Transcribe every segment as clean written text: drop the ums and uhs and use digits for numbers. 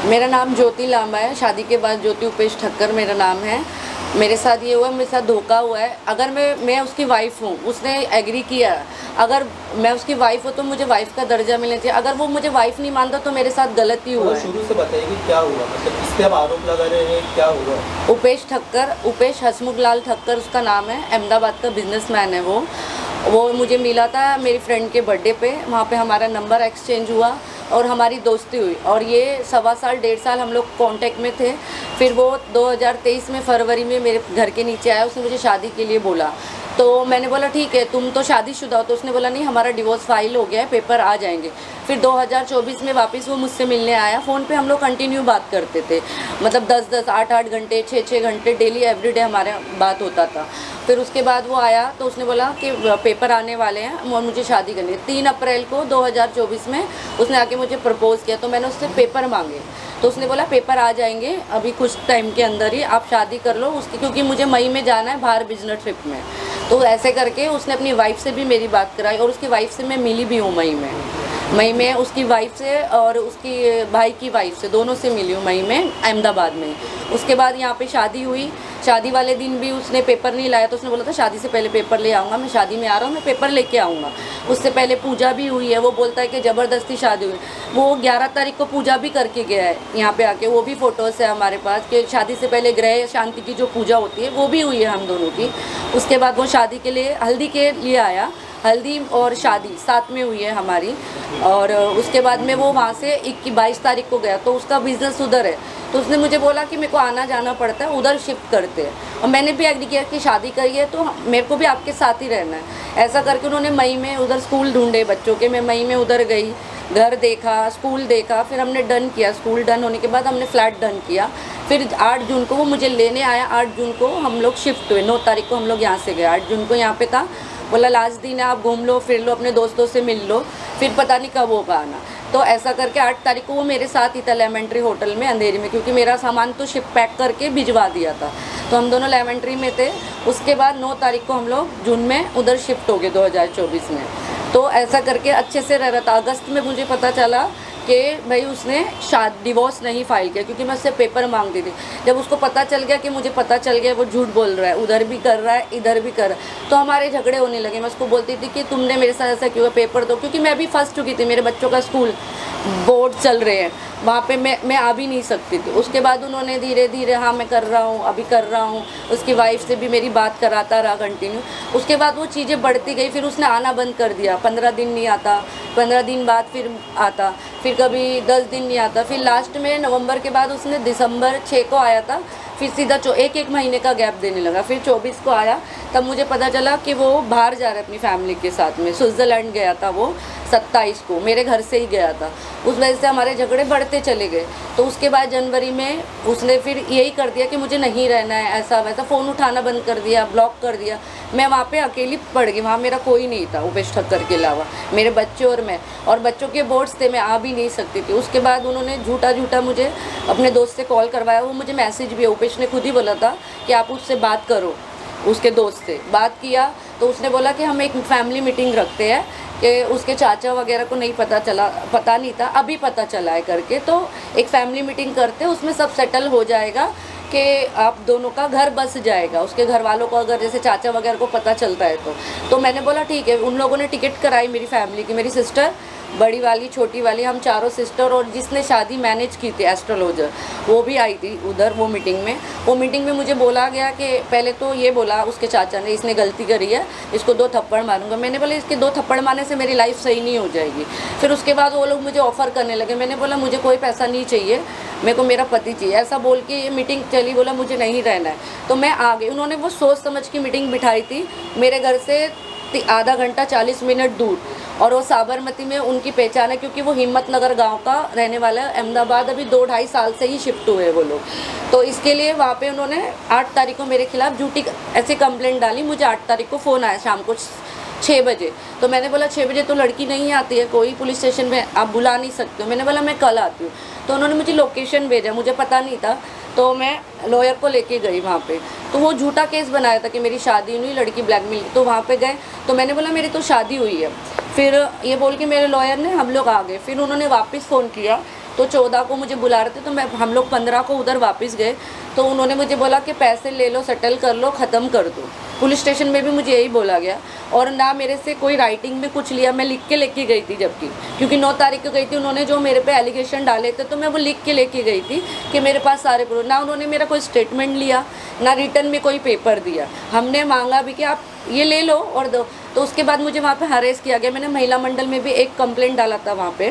मेरा नाम ज्योति लांबा है। शादी के बाद ज्योति उपेश ठक्कर मेरा नाम है। मेरे साथ ये हुआ, मेरे साथ धोखा हुआ है। अगर मैं उसकी वाइफ़ हूँ, उसने एग्री किया। अगर मैं उसकी वाइफ़ हूँ तो मुझे वाइफ़ का दर्जा मिलना चाहिए। अगर वो मुझे वाइफ़ नहीं मानता तो मेरे साथ गलती हुआ है। शुरू से बताइए कि क्या हुआ, मतलब किस पे आप आरोप लगा रहे हैं, क्या हुआ? उपेश ठक्कर, उपेश हसमुख लाल ठक्कर उसका नाम है। अहमदाबाद का बिजनेसमैन है वो मुझे मिला था मेरी फ्रेंड के बर्थडे पे। वहाँ पे हमारा नंबर एक्सचेंज हुआ और हमारी दोस्ती हुई, और ये सवा साल 1.5 साल हम लोग कांटेक्ट में थे। फिर वो 2023 में फरवरी में मेरे घर के नीचे आया। उसने मुझे शादी के लिए बोला, तो मैंने बोला ठीक है, तुम तो शादीशुदा हो। तो उसने बोला नहीं, हमारा डिवोर्स फाइल हो गया है, पेपर आ जाएंगे। फिर 2024 में वापस वो मुझसे मिलने आया। फ़ोन पे हम लोग कंटिन्यू बात करते थे, मतलब 10-10, 8-8 घंटे, 6-6 घंटे डेली एवरीडे हमारा बात होता था। फिर उसके बाद वो आया तो उसने बोला कि पेपर आने वाले हैं और मुझे शादी करनी है। 3 अप्रैल को 2024 में उसने आके मुझे प्रपोज़ किया। तो मैंने उससे पेपर मांगे, तो उसने बोला पेपर आ जाएंगे अभी कुछ टाइम के अंदर ही, आप शादी कर लो उसकी, क्योंकि मुझे मई में जाना है बाहर बिजनेस ट्रिप में। तो ऐसे करके उसने अपनी वाइफ से भी मेरी बात कराई, और उसकी वाइफ से मैं मिली भी हूँ मई में उसकी वाइफ से और उसकी भाई की वाइफ से, दोनों से मिली हूँ मई में अहमदाबाद में। उसके बाद यहाँ पे शादी हुई। शादी वाले दिन भी उसने पेपर नहीं लाया, तो उसने बोला था शादी से पहले पेपर ले आऊँगा, मैं शादी में आ रहा हूँ, मैं पेपर लेके आऊँगा। उससे पहले पूजा भी हुई है। वो बोलता है कि ज़बरदस्ती शादी हुई। वो 11 तारीख को पूजा भी करके गया है यहाँ पे आके, वो भी फ़ोटोज़ है हमारे पास कि शादी से पहले ग्रह शांति की जो पूजा होती है वो भी हुई है हम दोनों की। उसके बाद वो शादी के लिए हल्दी के लिए आया। हल्दी और शादी साथ में हुई है हमारी। और उसके बाद में वो वहाँ से 22 तारीख को गया, तो उसका बिज़नेस उधर है। तो उसने मुझे बोला कि मेरे को आना जाना पड़ता है, उधर शिफ्ट करते हैं। और मैंने भी एग्री किया कि शादी करिए तो मेरे को भी आपके साथ ही रहना है। ऐसा करके उन्होंने मई में उधर स्कूल ढूंढे बच्चों के। मैं मई में उधर गई, घर देखा, स्कूल देखा, फिर हमने डन किया। स्कूल डन होने के बाद हमने फ्लैट डन किया। फिर 8 जून को वो मुझे लेने आया। 8 जून को हम लोग शिफ्ट हुए। 9 तारीख को हम लोग यहाँ से गए। 8 जून को यहाँ पे था। बोला लास्ट दिन है, आप घूम लो फिर लो, अपने दोस्तों से मिल लो, फिर पता नहीं कब होगा आना। तो ऐसा करके 8 तारीख को वो मेरे साथ ही था लेमेंट्री होटल में अंधेरी में, क्योंकि मेरा सामान तो शिप पैक करके भिजवा दिया था। तो हम दोनों लेमेंट्री में थे। उसके बाद 9 तारीख को हम लोग जून में उधर शिफ्ट हो गए 2024 में। तो ऐसा करके अच्छे से रह रहा था। अगस्त में मुझे पता चला कि भाई उसने डिवोर्स नहीं फाइल किया, क्योंकि मैं उससे पेपर मांगती थी। जब उसको पता चल गया कि मुझे पता चल गया वो झूठ बोल रहा है, उधर भी कर रहा है इधर भी कर रहा है, तो हमारे झगड़े होने लगे। मैं उसको बोलती थी कि तुमने मेरे साथ ऐसा क्यों, पेपर दो, क्योंकि मैं भी फंस चुकी थी। मेरे बच्चों का स्कूल बोर्ड चल रहे हैं, वहाँ पे मैं आ भी नहीं सकती थी। उसके बाद उन्होंने धीरे धीरे हाँ मैं कर रहा हूँ, अभी कर रहा हूँ। उसकी वाइफ से भी मेरी बात कराता रहा कंटिन्यू। उसके बाद वो चीज़ें बढ़ती गई। फिर उसने आना बंद कर दिया। 15 दिन नहीं आता, 15 दिन बाद फिर आता, फिर कभी 10 दिन नहीं आता। फिर लास्ट में नवंबर के बाद उसने दिसंबर 6 को आया था। फिर सीधा एक महीने का गैप देने लगा। फिर 24 को आया, तब मुझे पता चला कि वो बाहर जा रहा है अपनी फैमिली के साथ में। स्विट्ज़रलैंड गया था वो 27 को, मेरे घर से ही गया था। उस वजह से हमारे झगड़े बढ़ते चले गए। तो उसके बाद जनवरी में उसने फिर यही कर दिया कि मुझे नहीं रहना है, ऐसा वैसा, फ़ोन उठाना बंद कर दिया, ब्लॉक कर दिया। मैं वहाँ पे अकेली पड़ गई। वहाँ मेरा कोई नहीं था उपेश ठक्कर के अलावा, मेरे बच्चे और मैं, और बच्चों के बोर्ड्स थे, मैं आ भी नहीं सकती थी। उसके बाद उन्होंने झूठा मुझे अपने दोस्त से कॉल करवाया। वो मुझे मैसेज भी, उपेश ने खुद ही बोला था कि आप उससे बात करो। उसके दोस्त से बात किया तो उसने बोला कि हम एक फैमिली मीटिंग रखते हैं, कि उसके चाचा वगैरह को नहीं पता नहीं था, अभी पता चला है करके। तो एक फैमिली मीटिंग करते, उसमें सब सेटल हो जाएगा कि आप दोनों का घर बस जाएगा। उसके घर वालों को अगर जैसे चाचा वगैरह को पता चलता है तो मैंने बोला ठीक है। उन लोगों ने टिकट कराई मेरी फैमिली की, मेरी सिस्टर, बड़ी वाली, छोटी वाली, हम चारों सिस्टर, और जिसने शादी मैनेज की थी एस्ट्रोलॉजर, वो भी आई थी उधर वो मीटिंग में। वो मीटिंग में मुझे बोला गया कि पहले तो ये बोला उसके चाचा ने, इसने गलती करी है, इसको 2 थप्पड़ मारूंगा। मैंने बोला इसके 2 थप्पड़ मारने से मेरी लाइफ सही नहीं हो जाएगी। फिर उसके बाद वो लोग मुझे ऑफ़र करने लगे। मैंने बोला मुझे कोई पैसा नहीं चाहिए, मेरे को मेरा पति चाहिए। ऐसा बोल के ये मीटिंग चली। बोला मुझे नहीं रहना है, तो मैं आ गई। उन्होंने वो सोच समझ की मीटिंग बिठाई थी मेरे घर से आधा घंटा 40 मिनट दूर, और वो साबरमती में उनकी पहचान है, क्योंकि वो हिम्मतनगर गांव का रहने वाला है। अहमदाबाद अभी 2-2.5 साल से ही शिफ्ट हुए वो लोग। तो इसके लिए वहाँ पे उन्होंने 8 तारीख को मेरे खिलाफ झूठी ऐसी कंप्लेंट डाली। मुझे 8 तारीख को फ़ोन आया शाम को 6 बजे। तो मैंने बोला 6 बजे तो लड़की नहीं आती है, कोई पुलिस स्टेशन में आप बुला नहीं सकते हो। मैंने बोला मैं कल आती हूँ। तो उन्होंने मुझे लोकेशन भेजा, मुझे पता नहीं था, तो मैं लॉयर को लेके गई वहाँ पे। तो वो झूठा केस बनाया था कि मेरी शादी नहीं, लड़की ब्लैकमेल। तो वहाँ पे गए तो मैंने बोला मेरी तो शादी हुई है। फिर ये बोल के मेरे लॉयर ने, हम लोग आ गए। फिर उन्होंने वापस फ़ोन किया तो 14 को मुझे बुला रहे थे, तो हम लोग 15 को उधर वापस गए। तो उन्होंने मुझे बोला कि पैसे ले लो, सेटल कर लो, ख़त्म कर दो। पुलिस स्टेशन में भी मुझे यही बोला गया, और ना मेरे से कोई राइटिंग में कुछ लिया, मैं लिख के लेके गई थी, जबकि क्योंकि 9 तारीख को गई थी। उन्होंने जो मेरे पे एलिगेशन डाले थे तो मैं वो लिख के लेके गई थी कि मेरे पास सारे प्रूफ। ना उन्होंने मेरा कोई स्टेटमेंट लिया, ना रिटर्न में कोई पेपर दिया। हमने मांगा भी कि आप ये ले लो और दो, तो उसके बाद मुझे वहाँ पे हरेस किया गया। मैंने महिला मंडल में भी एक कंप्लेंट डाला था, वहाँ पे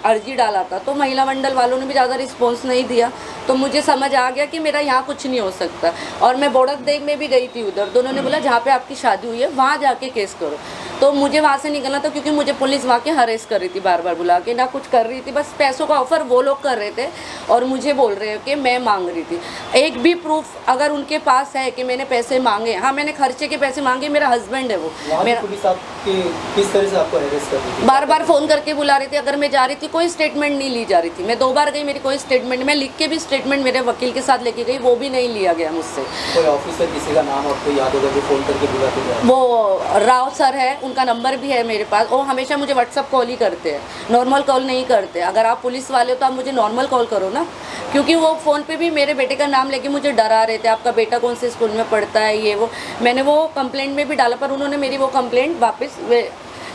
अर्जी डाला था, तो महिला मंडल वालों ने भी ज़्यादा रिस्पॉन्स नहीं दिया। तो मुझे समझ आ गया कि मेरा यहाँ कुछ नहीं हो सकता। और मैं बोडक देव में भी गई थी उधर, तो उन्होंने बोला जहाँ पे आपकी शादी हुई है वहाँ जाके केस करो। तो मुझे वहाँ से निकलना था, क्योंकि मुझे पुलिस वहाँ के हरेस कर रही थी, बार बार बुला के, ना कुछ कर रही थी, बस पैसों का ऑफर वो लोग कर रहे थे और मुझे बोल रहे हैं कि मैं मांग रही थी। एक भी प्रूफ अगर उनके पास है कि मैंने पैसे मांगे, हाँ मैंने खर्चे के पैसे मांगे, मेरा हस्बैंड है वो। मेरा पुलिस आपके किस तरह से आपको हरेस कर रही थी? बार बार फ़ोन करके बुला रही थी। अगर मैं जा रही थी कोई स्टेटमेंट नहीं ली जा रही थी। मैं 2 बार गई, मेरी कोई स्टेटमेंट, मैं लिख के भी स्टेटमेंट मेरे वकील के साथ लेके गई, वो भी नहीं लिया गया मुझसे। कोई ऑफिसर किसी का नाम आपको याद होगा जो फ़ोन करके बुलाते थे? वो राव सर है, उनका नंबर भी है मेरे पास। वो हमेशा मुझे व्हाट्सअप कॉल ही करते हैं, नॉर्मल कॉल नहीं करते। अगर आप पुलिस वाले हो तो आप मुझे नॉर्मल कॉल करो ना, क्योंकि वो फ़ोन पे भी मेरे बेटे का नाम लेके मुझे डरा रहे थे, आपका बेटा कौन से स्कूल में पढ़ता है, ये वो। मैंने वो कंप्लेंट में भी डाला, पर उन्होंने मेरी वो कंप्लेंट वापस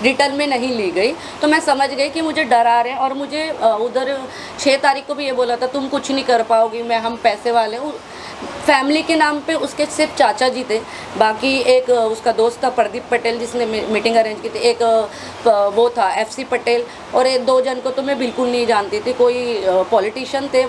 रिटर्न में नहीं ली गई। तो मैं समझ गई कि मुझे डरा रहे हैं। और मुझे उधर 6 तारीख को भी ये बोला था, तुम कुछ नहीं कर पाओगी, हम पैसे वाले हूँ। फैमिली के नाम पे उसके सिर्फ चाचा जी थे, बाकी एक उसका दोस्त था प्रदीप पटेल जिसने मीटिंग अरेंज की थी, एक वो था FC पटेल, और 2 जन को तो मैं बिल्कुल नहीं जानती थी। कोई पॉलिटिशियन थे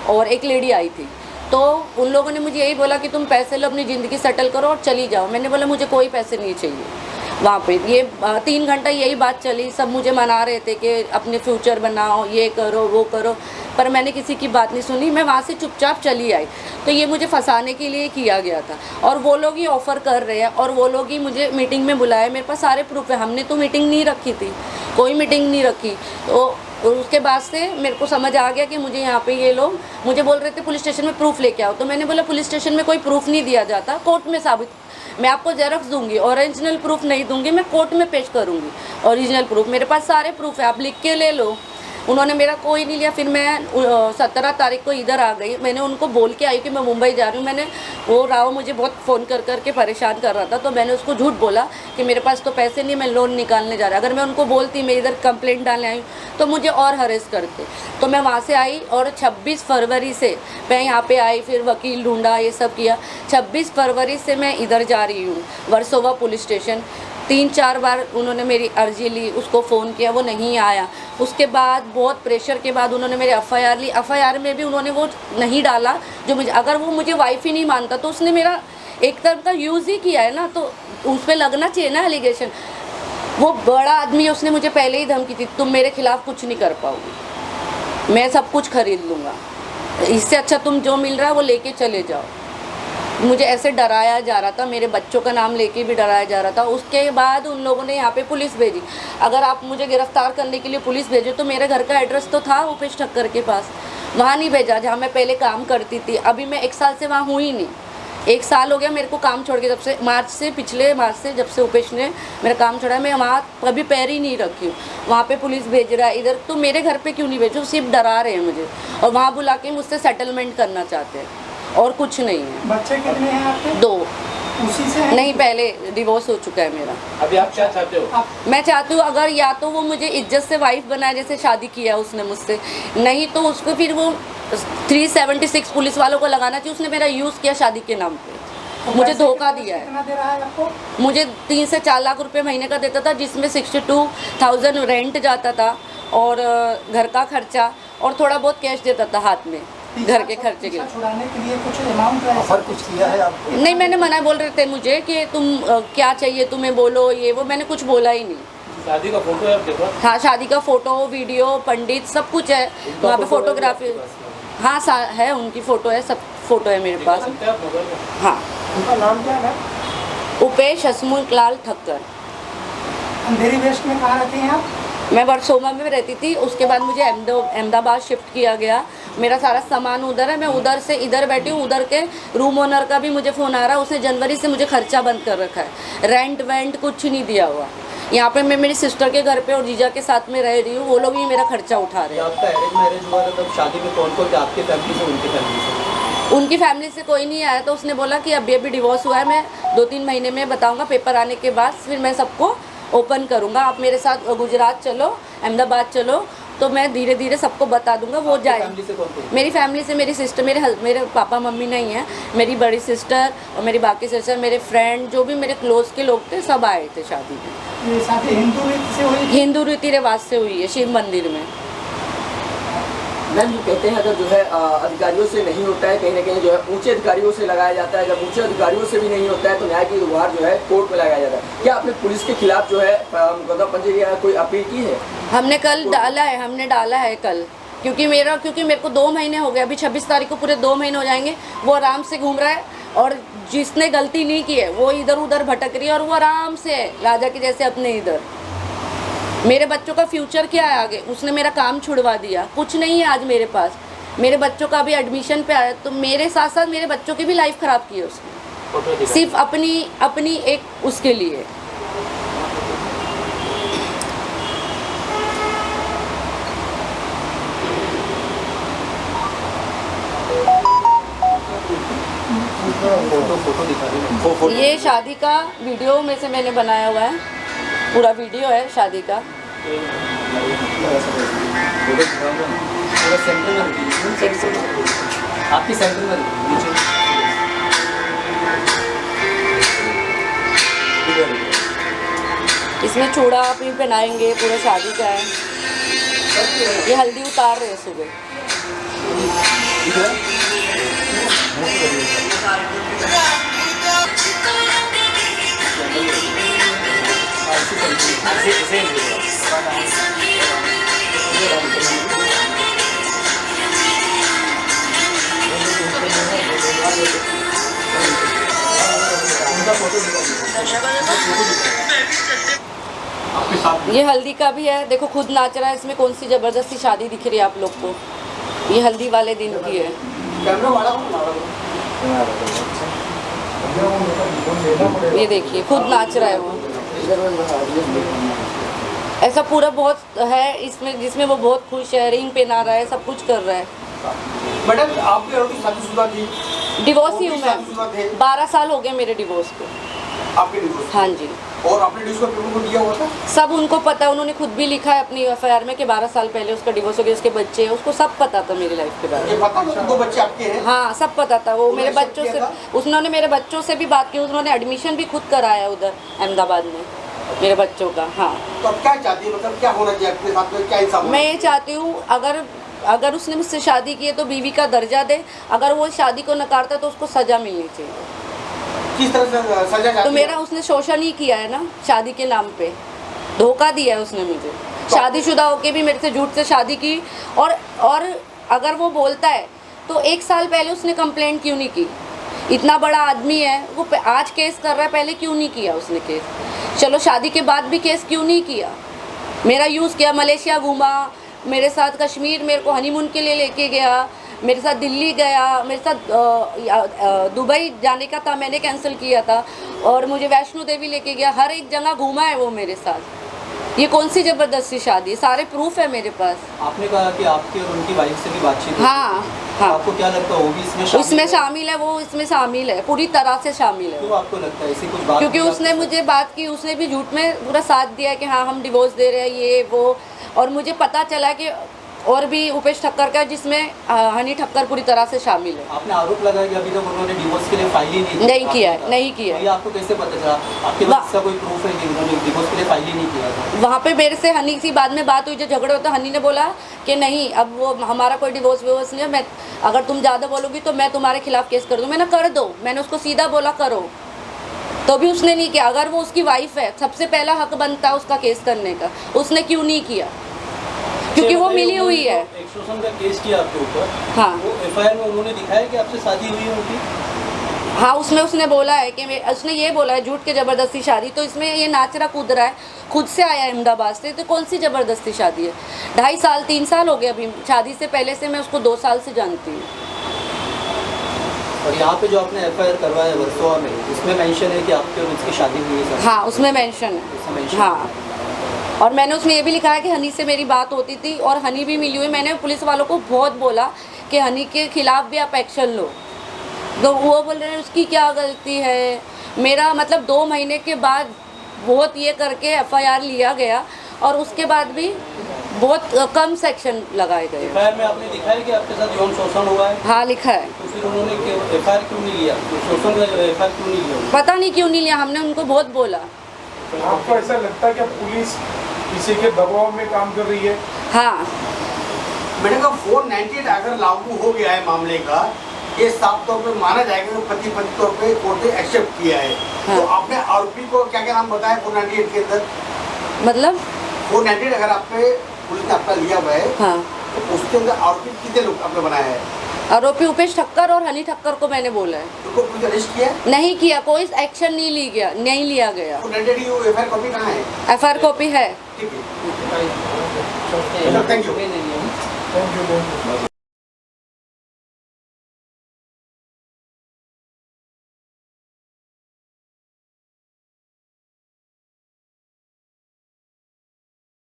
और एक लेडी आई थी। तो उन लोगों ने मुझे यही बोला कि तुम पैसे लो, अपनी ज़िंदगी सेटल करो और चली जाओ। मैंने बोला मुझे कोई पैसे नहीं चाहिए। वहाँ पे ये 3 घंटा यही बात चली, सब मुझे मना रहे थे कि अपने फ्यूचर बनाओ, ये करो वो करो, पर मैंने किसी की बात नहीं सुनी। मैं वहाँ से चुपचाप चली आई। तो ये मुझे फंसाने के लिए किया गया था, और वो लोग ही ऑफ़र कर रहे हैं, और वो लोग ही मुझे मीटिंग में बुलाए। मेरे पास सारे प्रूफ है, हमने तो मीटिंग नहीं रखी थी, कोई मीटिंग नहीं रखी। तो उसके बाद से मेरे को समझ आ गया कि मुझे यहाँ पे ये लोग मुझे बोल रहे थे पुलिस स्टेशन में प्रूफ लेके आओ। तो मैंने बोला पुलिस स्टेशन में कोई प्रूफ नहीं दिया जाता, कोर्ट में साबित, मैं आपको जेरॉक्स दूंगी, ओरिजिनल प्रूफ नहीं दूंगी, मैं कोर्ट में पेश करूंगी ओरिजिनल प्रूफ। मेरे पास सारे प्रूफ है, आप लिख के ले लो। उन्होंने मेरा कोई नहीं लिया। फिर मैं 17 तारीख को इधर आ गई। मैंने उनको बोल के आई कि मैं मुंबई जा रही हूँ। मैंने वो राव मुझे बहुत फ़ोन कर के परेशान कर रहा था, तो मैंने उसको झूठ बोला कि मेरे पास तो पैसे नहीं, मैं लोन निकालने जा रहा। अगर मैं उनको बोलती मैं इधर कंप्लेंट डालने आई हूँ तो मुझे और हरेस करते। तो मैं वहाँ से आई और 26 फरवरी से मैं यहाँ पे आई, फिर वकील ढूंढा, ये सब किया। 26 फरवरी से मैं इधर जा रही हूँ वर्सोवा पुलिस स्टेशन। 3-4 बार उन्होंने मेरी अर्जी ली, उसको फ़ोन किया, वो नहीं आया। उसके बाद बहुत प्रेशर के बाद उन्होंने मेरी FIR ली। FIR में भी उन्होंने वो नहीं डाला जो मुझे, अगर वो मुझे वाइफ ही नहीं मानता तो उसने मेरा एक तरह का यूज़ ही किया है ना, तो उस पर लगना चाहिए ना एलिगेशन। वो बड़ा आदमी है, उसने मुझे पहले ही धमकी दी, तुम मेरे खिलाफ़ कुछ नहीं कर पाओगी, मैं सब कुछ खरीद लूँगा, इससे अच्छा तुम जो मिल रहा है वो लेके चले जाओ। मुझे ऐसे डराया जा रहा था, मेरे बच्चों का नाम लेके भी डराया जा रहा था। उसके बाद उन लोगों ने यहाँ पे पुलिस भेजी। अगर आप मुझे गिरफ्तार करने के लिए पुलिस भेजो तो मेरे घर का एड्रेस तो था उपेश ठक्कर के पास, वहाँ नहीं भेजा जहाँ मैं पहले काम करती थी। अभी मैं 1 साल से वहाँ हुई ही नहीं, 1 साल हो गया मेरे को काम छोड़ के, जब से पिछले मार्च से जब से उपेश ने मेरा काम छोड़ा, मैं वहाँ कभी पैर ही नहीं रखी हूँ। वहाँ पे पुलिस भेज रहा है, इधर तो मेरे घर पे क्यों नहीं भेजो, सिर्फ डरा रहे हैं मुझे, और वहाँ बुला के मुझसे सेटलमेंट करना चाहते हैं और कुछ नहीं है। बच्चे कितने हैं आपके? 2। उसी से है? नहीं, पहले डिवोर्स हो चुका है मेरा। अभी आप क्या चाहते हो? मैं चाहती हूँ अगर या तो वो मुझे इज्जत से वाइफ बनाए जैसे शादी किया उसने मुझसे, नहीं तो उसको फिर वो 376 पुलिस वालों को लगाना चाहिए। उसने मेरा यूज़ किया शादी के नाम पे, तो मुझे पैसे धोखा दिया है। कितना दे रहा है आपको? मुझे 3 से 4 लाख रुपए महीने का देता था, जिसमें 62,000 रेंट जाता था और घर का खर्चा, और थोड़ा बहुत कैश देता था हाथ में घर के खर्चे के। छुड़ाने के लिए कुछ अमाउंट ऑफर कुछ किया है आपको? नहीं, मैंने मना, बोल रहे थे मुझे कि तुम क्या चाहिए तुम्हें बोलो, ये वो, मैंने कुछ बोला ही नहीं। शादी का फोटो है आपके पास? हाँ, शादी का फ़ोटो, वीडियो, पंडित, सब कुछ है वहाँ पे, फोटोग्राफी। हाँ है, उनकी फ़ोटो है, सब फ़ोटो है मेरे पास। हाँ। उनका नाम क्या है? उपेश हसमुख लाल ठक्कर। अंधेरी वेस्ट में कहाँ रहती हैं आप? मैं वर्सोवा में रहती थी, उसके बाद मुझे अहमदाबाद शिफ्ट किया गया। मेरा सारा सामान उधर है, मैं उधर से इधर बैठी हूँ। उधर के रूम ओनर का भी मुझे फ़ोन आ रहा है, उसने जनवरी से मुझे खर्चा बंद कर रखा है, रेंट वेंट कुछ नहीं दिया हुआ। यहाँ पे मैं मेरी सिस्टर के घर पे और जीजा के साथ में रह रही हूँ, वो लोग भी मेरा खर्चा उठा रहे ये हैं। आपका अरेंज मैरिज हुआ था तब शादी में कौन कौन थे, आपके फैमिली से उनके फैमिली से? उनकी फैमिली से कोई नहीं आया, तो उसने बोला कि अभी अभी डिवोर्स हुआ है, मैं 2-3 महीने में बताऊंगा, पेपर आने के बाद फिर मैं सबको ओपन करूंगा, आप मेरे साथ गुजरात चलो, अहमदाबाद चलो, तो मैं धीरे धीरे सबको बता दूंगा, वो जाए। फैमिली से कौन कौन? मेरी फैमिली से मेरी सिस्टर, मेरे पापा मम्मी नहीं है, मेरी बड़ी सिस्टर और मेरी बाकी सिस्टर, मेरे फ्रेंड, जो भी मेरे क्लोज के लोग थे, सब आए थे शादी में। ये शादी हिंदू रीति से हुई? हिंदू रीति रिवाज से हुई है, शिव मंदिर में। मैम जो कहते हैं अगर जो है अधिकारियों से नहीं होता है, कहीं ना कहीं जो है ऊंचे अधिकारियों से लगाया जाता है, अगर ऊंचे अधिकारियों से भी नहीं होता है तो न्याय की गुहार जो है कोर्ट में लगाया जाता है। क्या आपने पुलिस के खिलाफ जो है मुकदमा पंजीयन या कोई अपील की है? हमने डाला है कल, क्योंकि मेरे को 2 महीने हो गए, अभी 26 तारीख को पूरे 2 महीने हो जाएंगे, वो आराम से घूम रहा है, और जिसने गलती नहीं की है वो इधर उधर भटक रही है, और वो आराम से है राजा के जैसे अपने इधर। मेरे बच्चों का फ्यूचर क्या है आगे, उसने मेरा काम छुड़वा दिया, कुछ नहीं है आज मेरे पास। मेरे बच्चों का भी एडमिशन पे आया, तो मेरे साथ साथ मेरे बच्चों की भी लाइफ ख़राब की है उसने, सिर्फ अपनी एक उसके लिए। फोटो दिखा रही ये शादी का वीडियो में से मैंने बनाया हुआ है, पूरा वीडियो है शादी का। फोटो दिखा रहा हूँ, पूरा सेंटर में रखी, आपकी सेंटर में रखी नीचे। इसमें चूड़ा भी पहनाएंगे, पूरा शादी का है। ये हल्दी उतार रहे हैं सुबह। आपके साथ ये हल्दी का भी है, देखो खुद नाच रहा है, इसमें कौन सी ज़बरदस्ती शादी दिख रही है आप लोग को। ये हल्दी वाले दिन की है। ये देखिए खुद नाच रहा है वो, ऐसा पूरा बहुत है इसमें, जिसमें वो बहुत खुश है, रिंग पहना रहा है, सब कुछ कर रहा है। मैडम आप भी लड़की शादीशुदा थी? डिवोर्स ही हूँ मैं, शादीशुदा थे? 12 साल हो गए मेरे डिवोर्स को। आपके डिवोर्स? हाँ जी। और आपने डिवोर्स का पेपर को दिया हुआ था? सब उनको पता है, उन्होंने खुद भी लिखा है अपनी एफआईआर में कि 12 साल पहले उसका डिवोर्स हो गया, उसके बच्चे हैं, उसको सब पता था मेरी लाइफ के बारे ये में। पता है 2 बच्चे आपके हैं? हाँ सब पता था, वो मेरे उन्होंने बच्चों सब से, किया उन्होंने मेरे बच्चों से भी बात की, उन्होंने एडमिशन भी खुद कराया उधर अहमदाबाद में मेरे बच्चों का। हाँ तो आप क्या चाहती है, मतलब क्या होना चाहिए आपके साथ में, क्या इंसाफ होना मैं ये चाहती हूँ, अगर उसने मुझसे शादी की है तो बीवी का दर्जा दे, अगर वो शादी को नकारता तो उसको सज़ा मिलनी चाहिए। चाहिए? किस तरह से सजा चाहती तो मेरा है? उसने शोषण ही किया है ना, शादी के नाम पे धोखा दिया है उसने मुझे, शादीशुदा होके भी मेरे से झूठ से शादी की। और अगर वो बोलता है तो 1 साल पहले उसने कंप्लेंट क्यों नहीं की? इतना बड़ा आदमी है वो, आज केस कर रहा है, पहले क्यों नहीं किया उसने केस? चलो शादी के बाद भी केस क्यों नहीं किया? मेरा यूज़ किया, मलेशिया घूमा मेरे साथ, कश्मीर मेरे को हनीमून के लिए लेके गया, मेरे साथ दिल्ली गया, मेरे साथ दुबई जाने का था, मैंने कैंसिल किया था, और मुझे वैष्णो देवी लेके गया, हर एक जगह घूमा है वो मेरे साथ। ये कौन सी ज़बरदस्ती शादी है? सारे प्रूफ है मेरे पास। आपने कहा कि आपकी और उनकी वाइफ से भी बातचीत हुई। हाँ हाँ, आपको क्या लगता है वो भी इसमें शामिल उसमें है? शामिल है, वो इसमें शामिल है, पूरी तरह से शामिल है। क्यों आपको लगता है ऐसी कुछ बात? क्योंकि हुई उसने आपके मुझे बात की, उसने भी झूठ में पूरा साथ दिया है कि हाँ हम डिवोर्स दे रहे हैं ये वो, और मुझे पता चला कि और भी उपेश ठक्कर का, जिसमें हनी ठक्कर पूरी तरह से शामिल है। साथ? आपने आरोप लगाया कि अभी तक उन्होंने डिवोर्स के लिए फाइल ही नहीं नहीं किया है, नहीं किया है। ये आपको कैसे पता चला? आपके पास इसका कोई प्रूफ है कि उन्होंने डिवोर्स के लिए फाइल ही नहीं किया था? वहाँ पे मेरे से हनी से बाद में बात हुई, जो झगड़े होते, हनी ने बोला कि नहीं अब वो हमारा कोई डिवोर्स विवोर्स नहीं है, मैं अगर तुम ज़्यादा बोलोगी तो मैं तुम्हारे खिलाफ केस कर दूँ। मैंने कर दो, मैंने उसको सीधा बोला करो, तो भी उसने नहीं किया। अगर वो उसकी वाइफ है, सबसे पहला हक बनता है उसका केस करने का, उसने क्यों नहीं किया? क्योंकि वो मिली हुई है। एक्सटॉर्शन का केस किया आपके ऊपर, हाँ वो एफआईआर में उन्होंने दिखाया कि आपसे शादी हुई है उनकी? हाँ, उसमें उसने बोला है कि उसने ये बोला है झूठ के ज़बरदस्ती शादी, तो इसमें ये नाच रहा कूद रहा है, खुद से आया है अहमदाबाद से, तो कौन सी ज़बरदस्ती शादी है? 2.5 साल 3 साल हो गए अभी शादी से पहले से, मैं उसको 2 साल से जानती हूँ। और यहाँ पे जो आपने FIR करवाया है वर्सोवा में, इसमें मेंशन है कि आपके और इसकी शादी हुई है? हाँ, उसमें मेंशन उसमें है। mention हाँ, और मैंने उसमें ये भी लिखा है कि हनी से मेरी बात होती थी और हनी भी मिली हुई। मैंने पुलिस वालों को बहुत बोला कि हनी के खिलाफ भी आप एक्शन लो, तो वो बोल रहे हैं उसकी क्या गलती है। मेरा मतलब 2 महीने के बाद बहुत ये करके FIR लिया गया और उसके बाद भी बहुत कम सेक्शन लगाए गए। FIR में आपने लिखा है कि आपके साथ यौन शोषण हुआ है, हाँ, लिखा है। तो फिर उन्होंने FIR क्यों नहीं लिया? शोषण का FIR क्यों नहीं लिया? पता नहीं क्यों नहीं लिया, हमने उनको बहुत बोला। आपको ऐसा लगता है कि पुलिस किसी के दबाव में काम कर रही है? हाँ, मैंने कहा 498 अगर लागू हो गया है मामले का, ये साफ तौर पे माना जाएगा कि पति तौर पे कोर्ट ने एक्सेप्ट किया है। हाँ। तो आपने आरोपी को क्या क्या नाम बताया 498 के अंदर? मतलब 498 अगर आप पे पुलिस ने आपका लिया हुआ है, हाँ, तो उसके अंदर आरोपी कितने लोग आपने बनाया है? आरोपी उपेश ठक्कर और हनी ठक्कर को मैंने बोला है। उनको पुलिस अरेस्ट किया है? नहीं किया, कोई एक्शन नहीं लिया गया। 498 की FIR कॉपी कहाँ है? FIR कॉपी है। ठीक है, थैंक यू। Thank you.